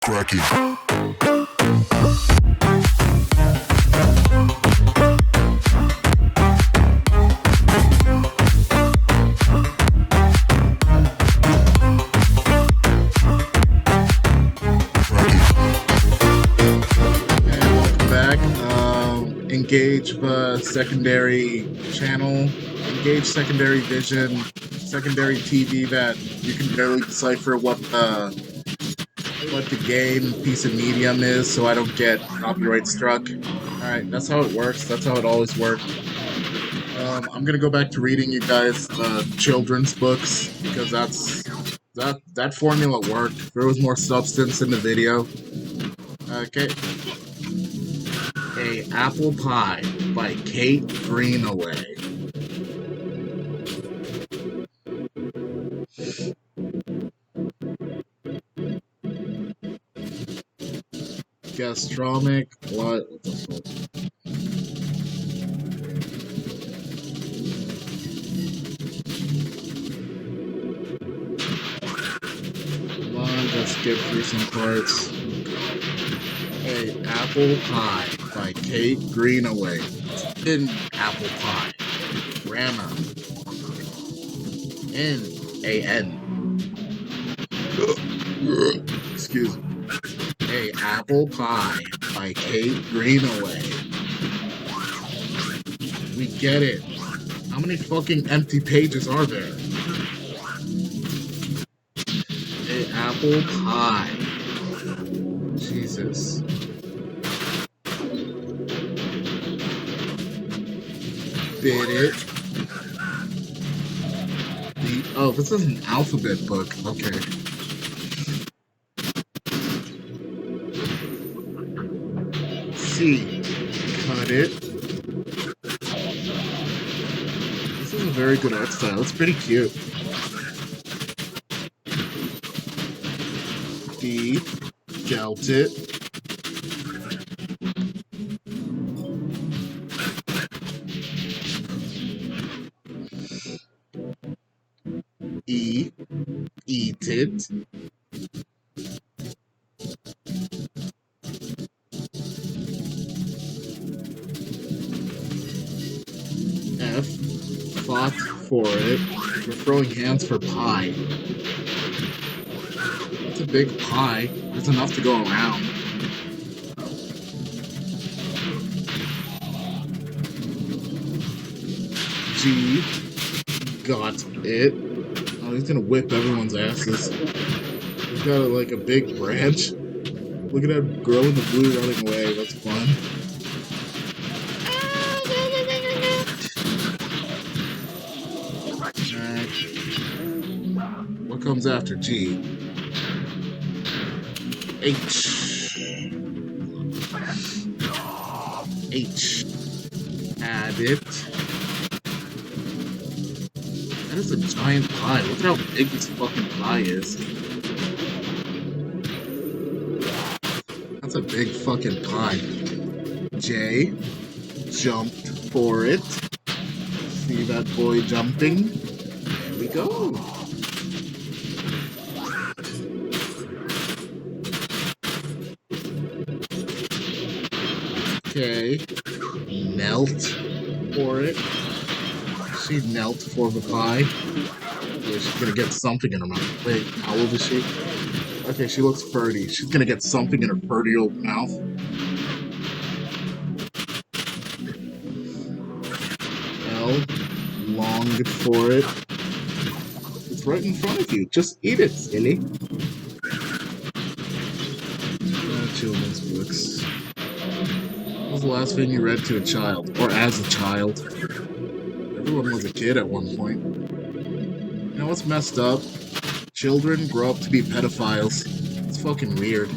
cracking. Engage secondary channel, engage secondary vision, secondary TV that you can barely decipher what the game piece of medium is, so I don't get copyright struck. Alright, that's how it works. That's how it always worked. I'm gonna go back to reading you guys children's books, because that formula worked. There was more substance in the video. Okay. A Apple Pie by Kate Greenaway. Gastronomic, what the fuck? Come on, let's skip through some parts. A Apple Pie by Kate Greenaway. In Apple Pie. Grammar. N-A-N. Excuse me. A Apple Pie by Kate Greenaway. We get it. How many fucking empty pages are there? A Apple Pie. Jesus. Bit it. Oh, this is an alphabet book. Okay. C. Cut it. This is a very good art style. It's pretty cute. D. Gelt it. E. Eat it. F. Fought for it. We're throwing hands for pie. It's a big pie. There's enough to go around. G. Got it. Oh, he's gonna whip everyone's asses. He's got like a big branch. Look at that girl in the blue running away. That's fun. Alright. What comes after G? H. H. Add it. That is a giant pie. Look at how big this fucking pie is. That's a big fucking pie. J. Jumped for it. See that boy jumping? There we go. Okay. Knelt for it. She knelt for the pie. Yeah, she's gonna get something in her mouth. Wait, how old is she? Okay, she looks 30. She's gonna get something in her 30 old mouth. L. Longed for it. It's right in front of you. Just eat it, silly. Children's books. What was the last thing you read to a child? Or as a child? Everyone was a kid at one point. You know what's messed up? Children grow up to be pedophiles. It's fucking weird.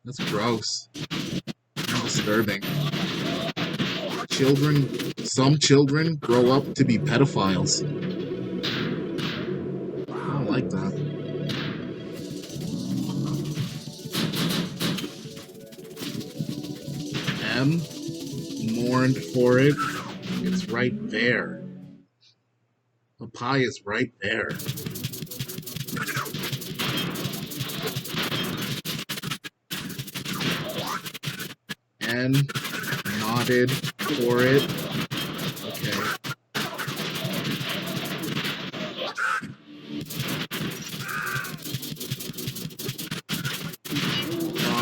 That's gross. And disturbing. Some children grow up to be pedophiles. I don't like that. M. Mourned for it. It's right there. The pie is right there. N, modded for it. Okay.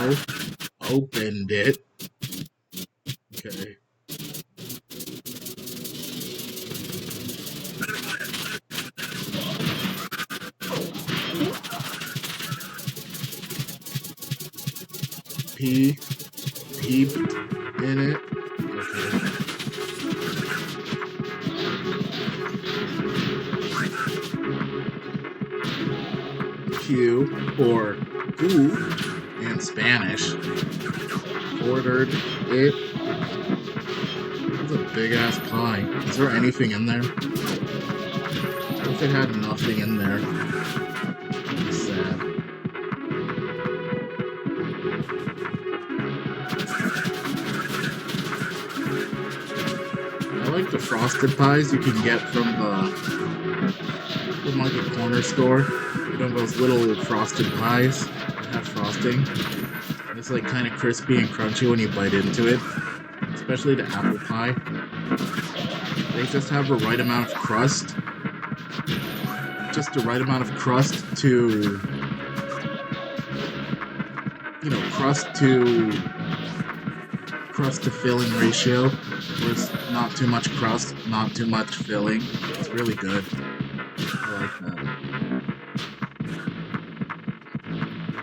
O, opened it. Okay. P, peep in it. Okay. Q for who in Spanish. Ordered it. That's a big ass pie. Is there anything in there? What if it had nothing in there? That'd be sad. I like the frosted pies you can get from like a corner store. You know those little frosted pies that have frosting? And it's like kind of crispy and crunchy when you bite into it. Especially the apple pie. They just have the right amount of crust. Just the right amount of crust to... You know, crust to filling ratio. Where it's not too much crust, not too much filling. It's really good. I like that.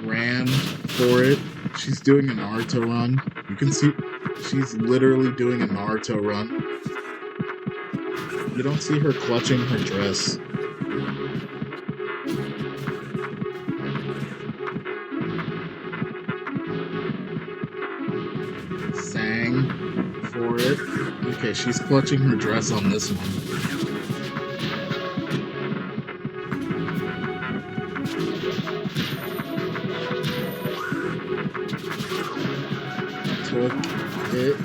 Ran for it. She's doing a Naruto run. You can see she's literally doing a Naruto run. You don't see her clutching her dress. Sang for it. Okay, she's clutching her dress on this one. Took it.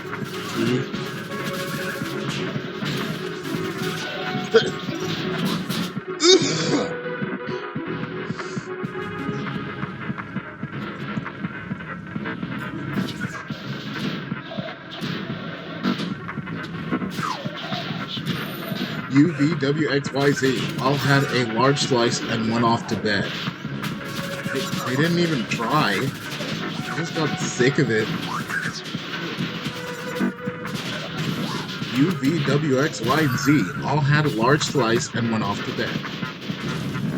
UVWXYZ all had a large slice and went off to bed. They didn't even try. I just got sick of it. UVWXYZ all had a large slice and went off to bed.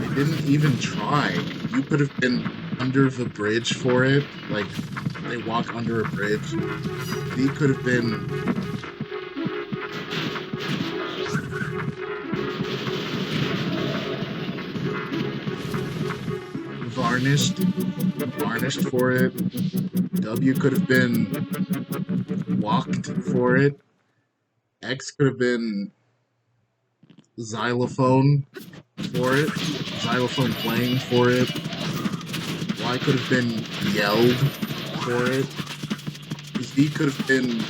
They didn't even try. You could have been under the bridge for it. Like, they walk under a bridge. They could have been... varnished for it. W could have been walked for it. X could have been xylophone for it. Xylophone playing for it. Y could have been yelled for it. Z could have been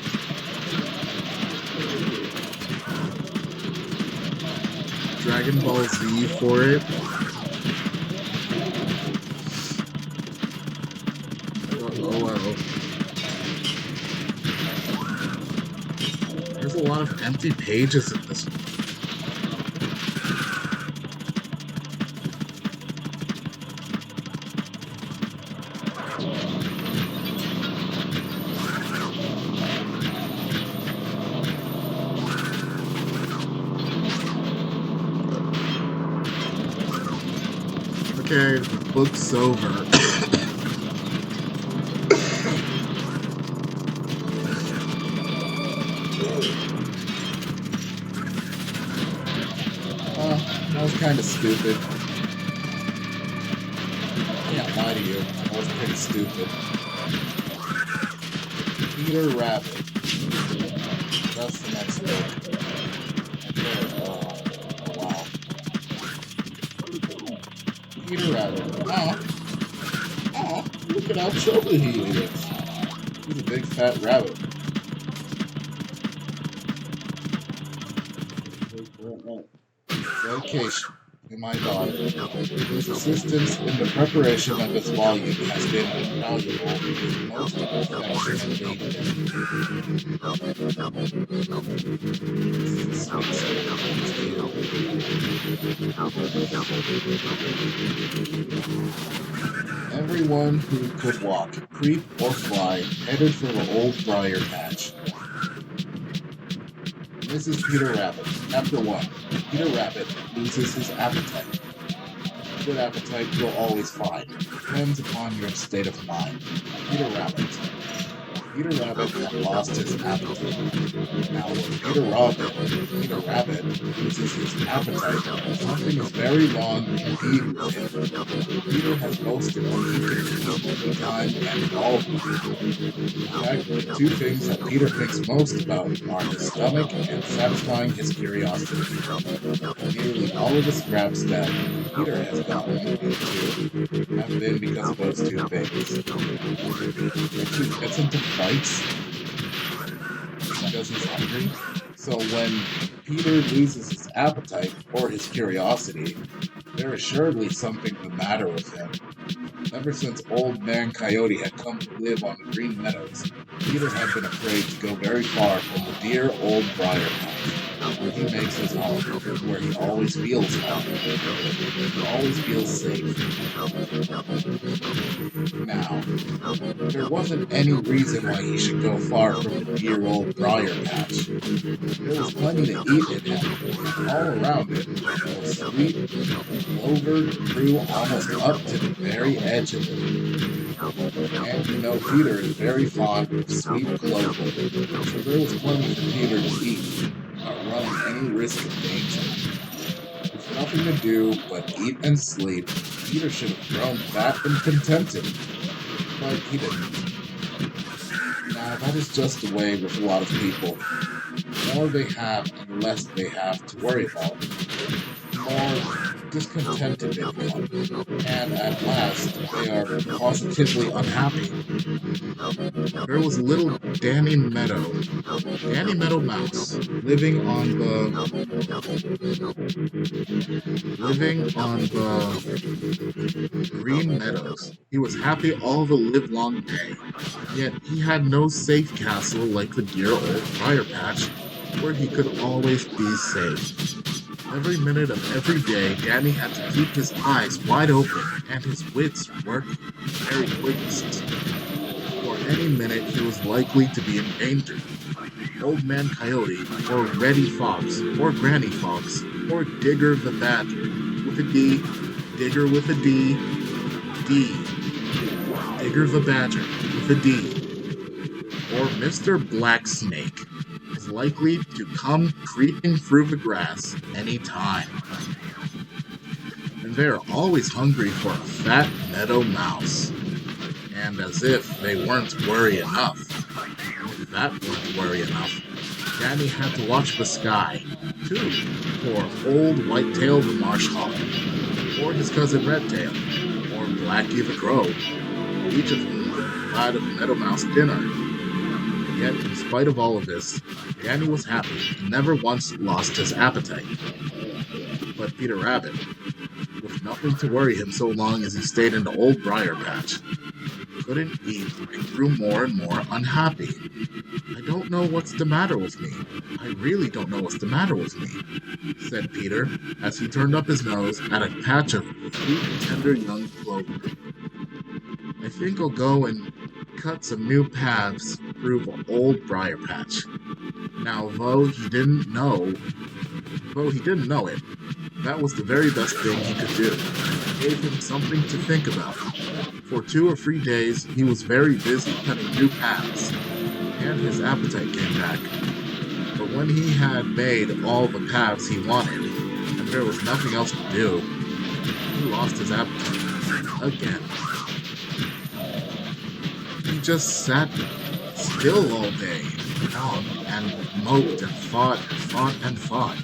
Dragon Ball Z for it. Oh well. There's a lot of empty pages in this one. Okay, the book's over. That was kind of stupid. I can't lie to you. That was pretty stupid. Peter Rabbit. That's the next book. Oh, wow. Peter Rabbit. Oh, look at how chubby he is. He's a big fat rabbit. my daughter. His assistance in the preparation of this volume has been invaluable. Most affectionately, everyone who could walk, creep, or fly headed for the old briar patch. Mrs. Peter Rabbit. Chapter 1. Peter Rabbit loses his appetite. Good appetite you'll always find. Depends upon your state of mind. Peter Rabbit. Peter Rabbit had lost his appetite. Now when Peter Rabbit loses his appetite, something is very wrong indeed with him. Peter has boasted that he can eat anytime and all of them. In fact, the two things that Peter thinks most about are his stomach and satisfying his curiosity. Nearly all of the scraps that Peter has gotten into have been because of those two things. He gets into fights because he's hungry. So when Peter loses his appetite or his curiosity, there is surely something the matter with him. Ever since Old Man Coyote had come to live on the Green Meadows, Peter had been afraid to go very far from the dear old briar patch, where he makes his home, where he always feels home, he always feels safe. Now, there wasn't any reason why he should go far from the dear old briar patch. There was plenty to eat in it, and all around it was sweet clover grew almost up to the very edge of it. And you know Peter is very fond of sweet clover, so there was plenty for Peter to eat, without running any risk of danger. With nothing to do but eat and sleep, Peter should have grown fat and contented, but he didn't. Now that is just the way with a lot of people. The more they have and less they have to worry about, the more discontented they become, and at last they are positively unhappy. There was little Danny Meadow Mouse, living on the Green Meadows. He was happy all the livelong day, yet he had no safe castle like the dear old briar patch, where he could always be safe. Every minute of every day, Danny had to keep his eyes wide open and his wits work very quickest. For any minute he was likely to be in danger. Old Man Coyote, or Reddy Fox, or Granny Fox, or Digger the Badger, with a D, Digger with a D, Digger the Badger with a D, or Mr. Blacksnake, is likely to come creeping through the grass any time. And they are always hungry for a fat meadow mouse. And as if they weren't worry enough, if that weren't worry enough, Danny had to watch the sky, too, for old Whitetail the Marsh Hawk, or his cousin Redtail, or Blackie the Crow, each of whom would provide a meadow mouse dinner. Yet, in spite of all of this, Danny was happy and never once lost his appetite. But Peter Rabbit, with nothing to worry him so long as he stayed in the old briar patch, couldn't eat and grew more and more unhappy. "I don't know what's the matter with me. I really don't know what's the matter with me," said Peter, as he turned up his nose at a patch of sweet, tender young clover. "I think I'll go and cut some new paths through the old briar patch." Now, though he didn't know it, that was the very best thing he could do. It gave him something to think about. For 2 or 3 days, he was very busy cutting new paths, and his appetite came back. But when he had made all the paths he wanted, and there was nothing else to do, he lost his appetite again. He just sat still all day long and moped and thought and thought and thought.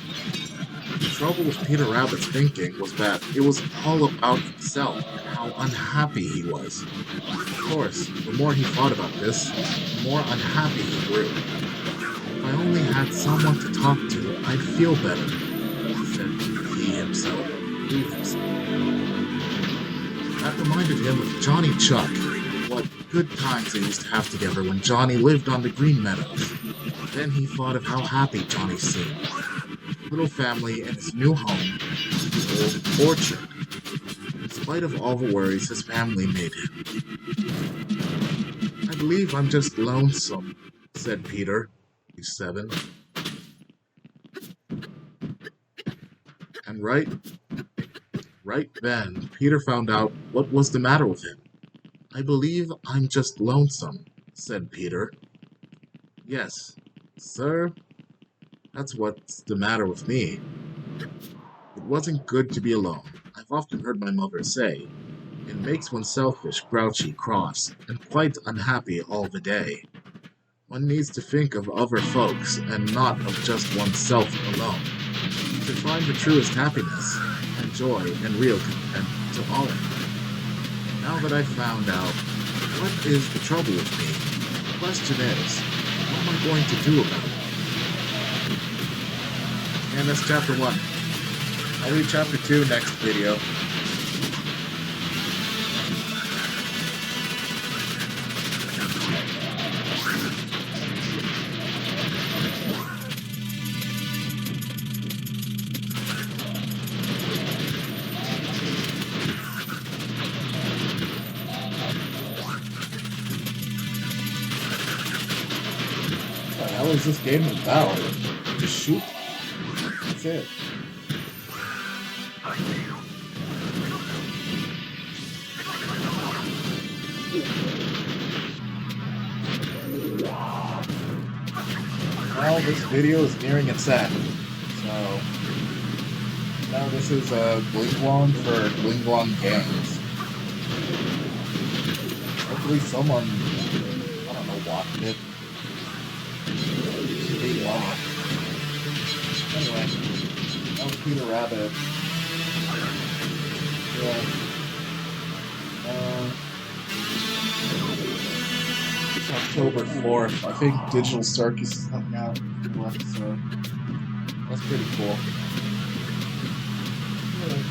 The trouble with Peter Rabbit's thinking was that it was all about himself and how unhappy he was. Of course, the more he thought about this, the more unhappy he grew. "If I only had someone to talk to, I'd feel better," said he himself. believe this. That reminded him of Johnny Chuck. What good times they used to have together when Johnny lived on the Green Meadows. Then he thought of how happy Johnny seemed. Little family in his new home, the old orchard. In spite of all the worries his family made him. I believe I'm just lonesome, said Peter, age 7. And right then, Peter found out what was the matter with him. I believe I'm just lonesome, said Peter. Yes, sir, that's what's the matter with me. It wasn't good to be alone. I've often heard my mother say, it makes one selfish, grouchy, cross, and quite unhappy all the day. One needs to think of other folks and not of just oneself alone, to find the truest happiness and joy and real content to all of it. Now that I've found out what is the trouble with me, the question is, what am I going to do about it? And that's chapter 1. I'll read chapter 2 next video. What the hell is this game about? Just shoot? That's it. Well, this video is nearing its end, so now this is Glingwong for Glingwong Games. Hopefully someone, I don't know, watched it. Big money. Anyway, that was Peter Rabbit. Yeah. It's October 4th. I think Digital Circus is coming out in a few months, so that's pretty cool. Yeah.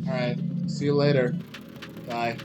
Alright, see you later. Bye.